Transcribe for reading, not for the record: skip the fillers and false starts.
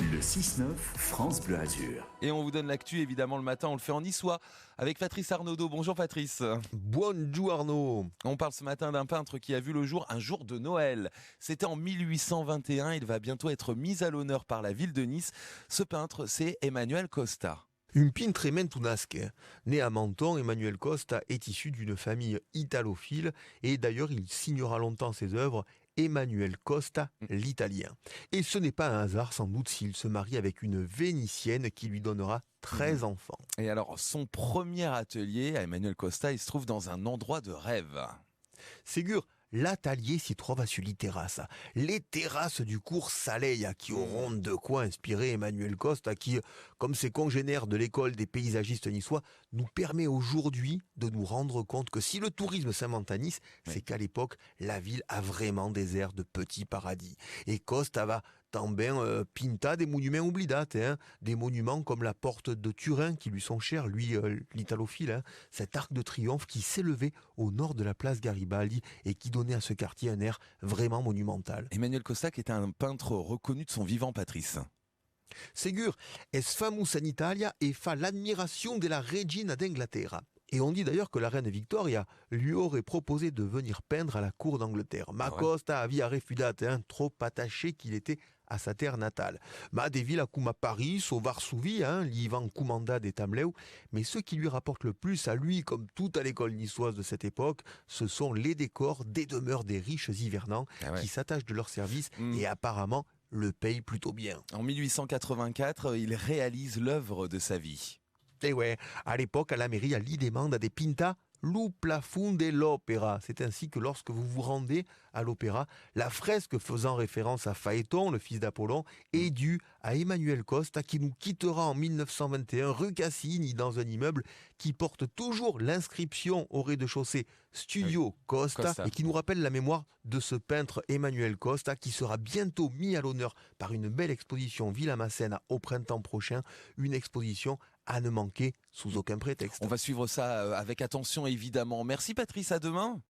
Le 6-9, France Bleu Azur. Et on vous donne l'actu évidemment le matin, on le fait en niçois avec Patrice Arnaudot. Bonjour Patrice. Bonjour Arnaud. On parle ce matin d'un peintre qui a vu le jour un jour de Noël. C'était en 1821, il va bientôt être mis à l'honneur par la ville de Nice. Ce peintre, c'est Emmanuel Costa. Un pintre tunasque. Né à Menton, Emmanuel Costa est issu d'une famille italophile et d'ailleurs il signera longtemps ses œuvres Emmanuel Costa, l'Italien. Et ce n'est pas un hasard sans doute s'il se marie avec une Vénitienne qui lui donnera 13 enfants. Et alors, son premier atelier à Emmanuel Costa, il se trouve dans un endroit de rêve. Ségur, l'atelier s'y trouve sur les terrasses. Les terrasses du cours Saleia qui auront de quoi inspirer Emmanuel Costa qui, comme ses congénères de l'école des paysagistes niçois, nous permet aujourd'hui de nous rendre compte que si le tourisme s'invente à Nice, c'est qu'à l'époque, la ville a vraiment des airs de petit paradis. Et Costa va também pinta des monuments oublidates, des monuments comme la porte de Turin qui lui sont chers, lui l'italophile, cet arc de triomphe qui s'élevait au nord de la place Garibaldi et qui donnait à ce quartier un air vraiment monumental. Emmanuel Costa qui était un peintre reconnu de son vivant, Patrice. Ségur, es famous en Italia e fa l'admiration de la regina d'Inglaterra. Et on dit d'ailleurs que la reine Victoria lui aurait proposé de venir peindre à la cour d'Angleterre. Ma Costa avia refudat, trop attaché qu'il était à sa terre natale. Ma des villes comme à Paris, au Varsovie, l'y van commanda des Tamleu. Mais ce qui lui rapporte le plus à lui, comme tout à l'école niçoise de cette époque, ce sont les décors des demeures des riches hivernants qui s'attachent de leur service et apparemment le payent plutôt bien. En 1884, il réalise l'œuvre de sa vie. Et ouais, à l'époque, à la mairie, elle y demande à des pinta lu plafond de l'opéra. C'est ainsi que lorsque vous vous rendez à l'opéra, la fresque faisant référence à Phaéton, le fils d'Apollon, est due à Emmanuel Costa qui nous quittera en 1921 rue Cassini dans un immeuble qui porte toujours l'inscription au rez-de-chaussée Studio Costa et qui nous rappelle la mémoire de ce peintre Emmanuel Costa qui sera bientôt mis à l'honneur par une belle exposition Villa Massena au printemps prochain, une exposition à ne manquer sous aucun prétexte. On va suivre ça avec attention évidemment. Merci Patrice, à demain.